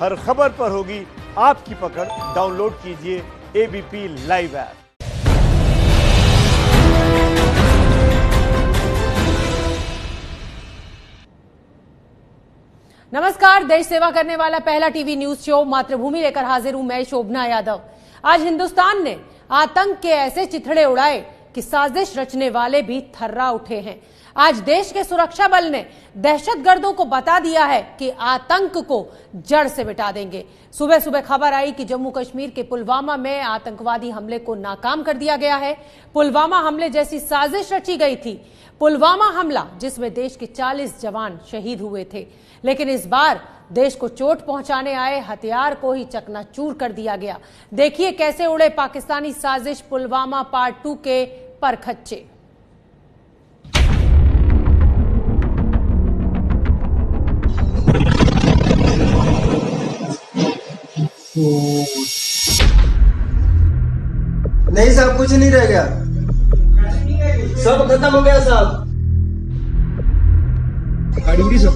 हर खबर पर होगी आपकी पकड़। डाउनलोड कीजिए एबीपी लाइव ऐप। नमस्कार, देश सेवा करने वाला पहला टीवी न्यूज शो मातृभूमि लेकर हाजिर हूं मैं शोभना यादव। आज हिंदुस्तान ने आतंक के ऐसे चिथड़े उड़ाए कि साजिश रचने वाले भी थर्रा उठे हैं। आज देश के सुरक्षा बल ने दहशतगर्दों को बता दिया है कि आतंक को जड़ से मिटा देंगे। सुबह सुबह खबर आई कि जम्मू कश्मीर के पुलवामा में आतंकवादी हमले को नाकाम कर दिया गया है। पुलवामा हमले जैसी साजिश रची गई थी। पुलवामा हमला जिसमें देश के 40 जवान शहीद हुए थे, लेकिन इस बार देश को चोट पहुंचाने आए हथियार को ही चकनाचूर कर दिया गया। देखिए कैसे उड़े पाकिस्तानी साजिश पुलवामा पार्ट 2 के परखच्चे। नहीं साहब, कुछ नहीं रह गया, सब खत्म हो गया साहब। गाड़ी उड़ी सब,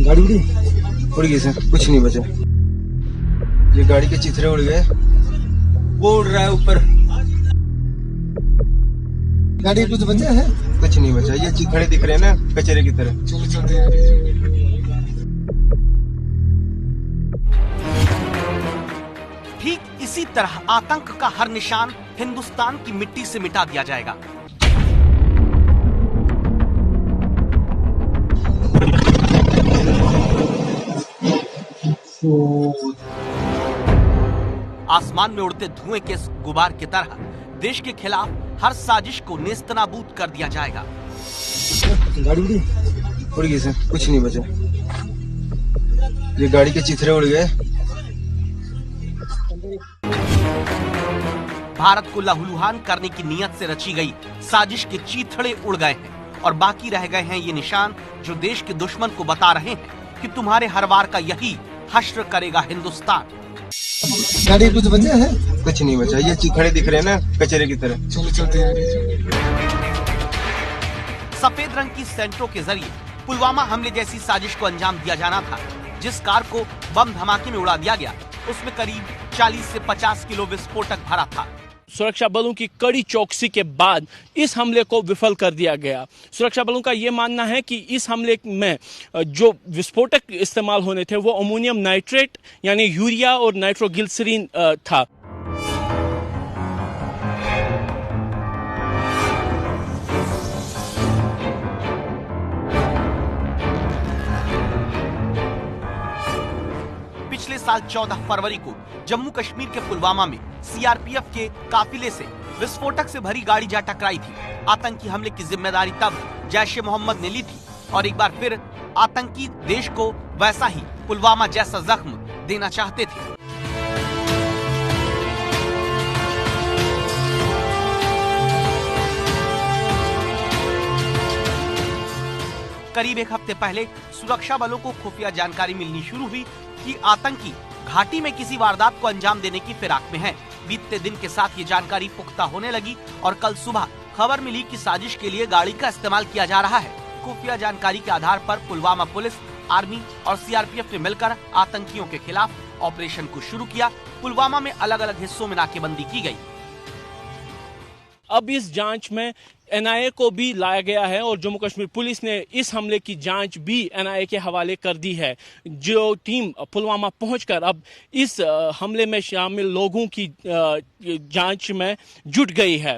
गाड़ी उड़ गई सर, कुछ नहीं बचा। ये गाड़ी के चिथड़े उड़ गए, वो उड़ रहा है ऊपर। गाड़ी कुछ बचा है? कुछ नहीं बचा, ये चिथड़े दिख रहे हैं ना कचरे की तरह। ठीक इसी तरह आतंक का हर निशान हिंदुस्तान की मिट्टी से मिटा दिया जाएगा। आसमान में उड़ते धुएं के गुबार की तरह देश के खिलाफ हर साजिश को नेस्तनाबूद कर दिया जाएगा। गाड़ी उड़ गई सर, कुछ नहीं बचा। ये गाड़ी के चिथड़े उड़ गए। भारत को लहूलुहान करने की नीयत से रची गई साजिश के चीथड़े उड़ गए हैं और बाकी रह गए हैं ये निशान जो देश के दुश्मन को बता रहे हैं कि तुम्हारे हर वार का यही हश्र करेगा हिंदुस्तान। गाड़ी कुछ बचा है? कुछ नहीं बचा, ये चिथड़े दिख रहे हैं ना कचरे की तरह। सफेद रंग की सेंट्रो के जरिए पुलवामा हमले जैसी साजिश को अंजाम दिया जाना था। जिस कार को बम धमाके में उड़ा दिया गया उसमें करीब 40 से 50 किलो विस्फोटक भरा था। सुरक्षा बलों की कड़ी चौकसी के बाद इस हमले को विफल कर दिया गया। सुरक्षा बलों का यह मानना है कि इस हमले में जो विस्फोटक इस्तेमाल होने थे वो अमोनियम नाइट्रेट यानी यूरिया और नाइट्रोग्लिसरीन था। पिछले साल 14 फरवरी को जम्मू कश्मीर के पुलवामा में सीआरपीएफ के काफिले से विस्फोटक से भरी गाड़ी जा टकराई थी। आतंकी हमले की जिम्मेदारी तब जैश-ए-मोहम्मद ने ली थी और एक बार फिर आतंकी देश को वैसा ही पुलवामा जैसा जख्म देना चाहते थे। करीब एक हफ्ते पहले सुरक्षा बलों को खुफिया जानकारी मिलनी शुरू हुई कि आतंकी घाटी में किसी वारदात को अंजाम देने की फिराक में हैं। बीतते दिन के साथ ये जानकारी पुख्ता होने लगी और कल सुबह खबर मिली कि साजिश के लिए गाड़ी का इस्तेमाल किया जा रहा है। खुफिया जानकारी के आधार पर पुलवामा पुलिस, आर्मी और सीआरपीएफ ने मिलकर आतंकियों के खिलाफ ऑपरेशन को शुरू किया। पुलवामा में अलग अलग हिस्सों में नाकेबंदी की गई। अब इस जांच में एनआईए को भी लाया गया है और जम्मू कश्मीर पुलिस ने इस हमले की जांच भी एनआईए के हवाले कर दी है। जो टीम पुलवामा पहुंचकर अब इस हमले में शामिल लोगों की जांच में जुट गई है।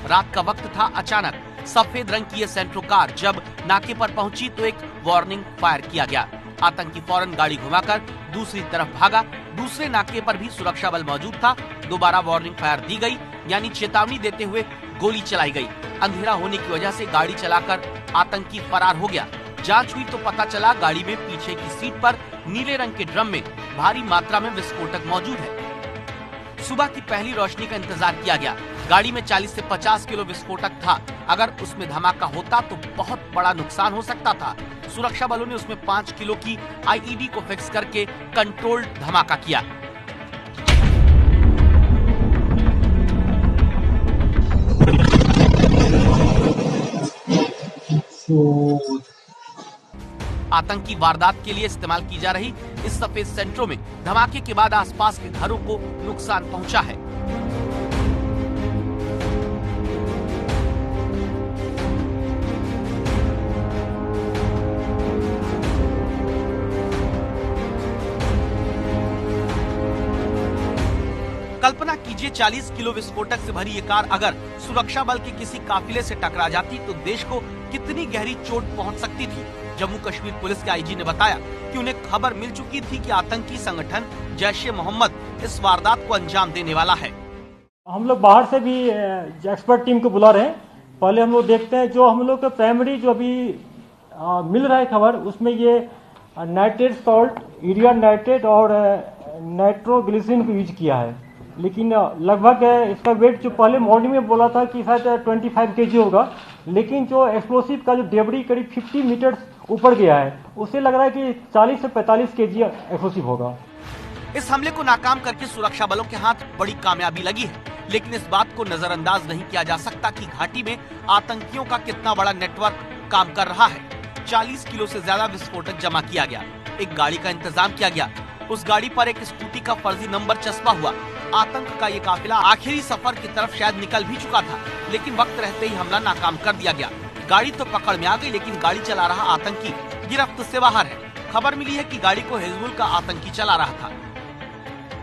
रात का वक्त था। अचानक सफेद रंग की ये सेंट्रो कार जब नाके पर पहुंची तो एक वार्निंग फायर किया गया। आतंकी फौरन गाड़ी घुमाकर दूसरी तरफ भागा। दूसरे नाके पर भी सुरक्षा बल मौजूद था। दोबारा वार्निंग फायर दी गई, यानी चेतावनी देते हुए गोली चलाई गई। अंधेरा होने की वजह से गाड़ी चलाकर आतंकी फरार हो गया। जांच हुई तो पता चला गाड़ी में पीछे की सीट पर नीले रंग के ड्रम में भारी मात्रा में विस्फोटक मौजूद है। सुबह की पहली रोशनी का इंतजार किया गया। गाड़ी में 40 से 50 किलो विस्फोटक था। अगर उसमें धमाका होता तो बहुत बड़ा नुकसान हो सकता था। सुरक्षा बलों ने उसमें 5 किलो की आईईडी को फिक्स करके कंट्रोल्ड धमाका किया। आतंकी वारदात के लिए इस्तेमाल की जा रही इस सफेद सेंट्रो में धमाके के बाद आसपास के घरों को नुकसान पहुंचा है। कल्पना कीजिए 40 किलो विस्फोटक से भरी ये कार अगर सुरक्षा बल के किसी काफिले से टकरा जाती तो देश को कितनी गहरी चोट पहुंच सकती थी। जम्मू कश्मीर पुलिस के आईजी ने बताया कि उन्हें खबर मिल चुकी थी कि आतंकी संगठन जैश ए मोहम्मद इस वारदात को अंजाम देने वाला है। हम लोग बाहर से भी एक्सपर्ट टीम को बुला रहे हैं। पहले हम लोग देखते हैं जो हम लोग का प्राइमरी जो अभी मिल रहा है खबर, उसमें ये नाइट्रेट सॉल्ट, यूरिया नाइट्रेट और नाइट्रोग्लिसरीन को यूज किया है। लेकिन लगभग इसका वेट जो पहले मॉर्निंग में बोला था कि शायद 25 kg होगा, लेकिन जो एक्सप्लोसिव का जो डेबरी करीब 50 मीटर ऊपर गया है, उससे लग रहा है कि 40 से 45 kg एक्सप्लोसिव होगा। इस हमले को नाकाम करके सुरक्षा बलों के हाथ बड़ी कामयाबी लगी है, लेकिन इस बात को नजरअंदाज नहीं किया जा सकता कि घाटी में आतंकियों का कितना बड़ा नेटवर्क काम कर रहा है। 40 किलो से ज्यादा विस्फोटक जमा किया गया, एक गाड़ी का इंतजाम किया गया, उस गाड़ी पर एक स्कूटी का फर्जी नंबर चस्पा हुआ। आतंक का ये काफिला आखिरी सफर की तरफ शायद निकल भी चुका था, लेकिन वक्त रहते ही हमला नाकाम कर दिया गया। गाड़ी तो पकड़ में आ गई, लेकिन गाड़ी चला रहा आतंकी गिरफ्त से बाहर है। खबर मिली है कि गाड़ी को हिजबुल का आतंकी चला रहा था।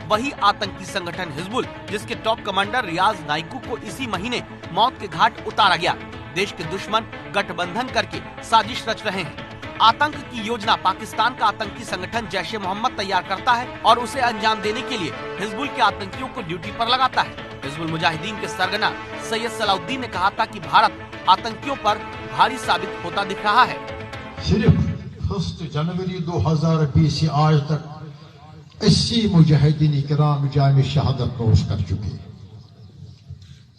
वही आतंकी संगठन हिजबुल, जिसके टॉप कमांडर रियाज नाइकू को इसी महीने मौत के घाट उतारा गया। देश के दुश्मन गठबंधन करके साजिश रच रहे हैं। आतंक की योजना पाकिस्तान का आतंकी संगठन जैश ए मोहम्मद तैयार करता है और उसे अंजाम देने के लिए हिजबुल के आतंकियों को ड्यूटी पर लगाता है। हिजबुल मुजाहिदीन के सरगना सैयद सलाउद्दीन ने कहा था कि भारत आतंकियों पर भारी साबित होता दिख रहा है। सिर्फ 1 जनवरी 2020 से आज तक 80 मुजाहिदीन इकराम जाम शहादत नोश कर चुके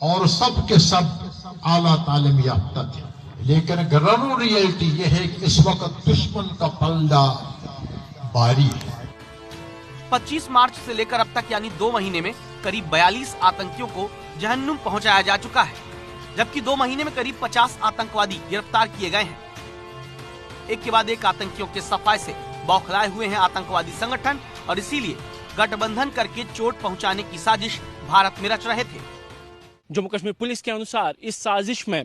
और सब के सब आला तालीम याफ्ता थे, लेकिन ग्राउंड रियलिटी यह है कि इस वक्त दुश्मन का पल्ला भारी है। 25 मार्च से लेकर अब तक यानी 2 महीने में करीब 42 आतंकियों को जहन्नुम पहुंचाया जा चुका है, जबकि 2 महीने में करीब 50 आतंकवादी गिरफ्तार किए गए हैं। एक के बाद एक आतंकियों के सफाए से बौखलाए हुए हैं आतंकवादी संगठन और इसीलिए गठबंधन करके चोट पहुंचाने की साजिश भारत में रच रहे थे। जम्मू कश्मीर पुलिस के अनुसार इस साजिश में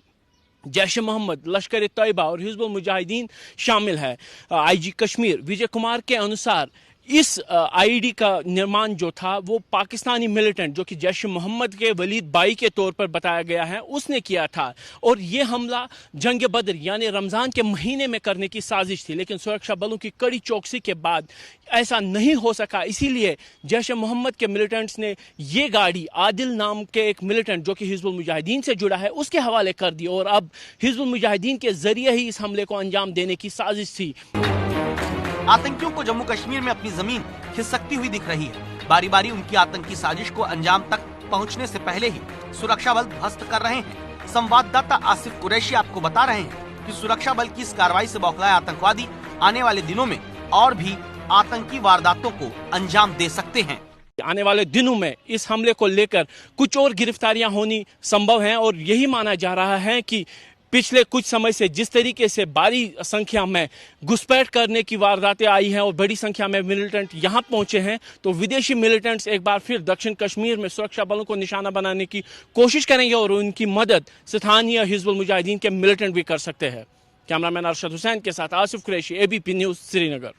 जैश ए मोहम्मद, लश्कर तैयबा और हिजबुल मुजाहिदीन शामिल है। आईजी कश्मीर विजय कुमार के अनुसार इस आईडी का निर्माण जो था वो पाकिस्तानी मिलिटेंट जो कि जैश ए मोहम्मद के वलीद बाई के तौर पर बताया गया है उसने किया था और ये हमला जंग बदर यानी रमजान के महीने में करने की साजिश थी, लेकिन सुरक्षा बलों की कड़ी चौकसी के बाद ऐसा नहीं हो सका। इसीलिए जैश ए मोहम्मद के मिलिटेंट्स ने ये गाड़ी आदिल नाम के एक मिलिटेंट जो कि हिजबुल मुजाहिदीन से जुड़ा है उसके हवाले कर दी और अब हिजबुल मुजाहिदीन के जरिए ही इस हमले को अंजाम देने की साजिश थी। आतंकियों को जम्मू कश्मीर में अपनी जमीन खिसकती हुई दिख रही है। बारी बारी उनकी आतंकी साजिश को अंजाम तक पहुंचने से पहले ही सुरक्षा बल ध्वस्त कर रहे हैं। संवाददाता आसिफ कुरैशी आपको बता रहे हैं कि सुरक्षा बल की इस कार्रवाई से बौखलाए आतंकवादी आने वाले दिनों में और भी आतंकी वारदातों को अंजाम दे सकते हैं। आने वाले दिनों में इस हमले को लेकर कुछ और गिरफ्तारियां होनी संभव हैं और यही माना जा रहा है कि पिछले कुछ समय से जिस तरीके से भारी संख्या में घुसपैठ करने की वारदातें आई हैं और बड़ी संख्या में मिलिटेंट यहां पहुंचे हैं, तो विदेशी मिलिटेंट्स एक बार फिर दक्षिण कश्मीर में सुरक्षा बलों को निशाना बनाने की कोशिश करेंगे और उनकी मदद स्थानीय हिजबुल मुजाहिदीन के मिलिटेंट भी कर सकते हैं। कैमरामैन अरशद हुसैन के साथ आसिफ कुरैशी, एबीपी न्यूज़, श्रीनगर।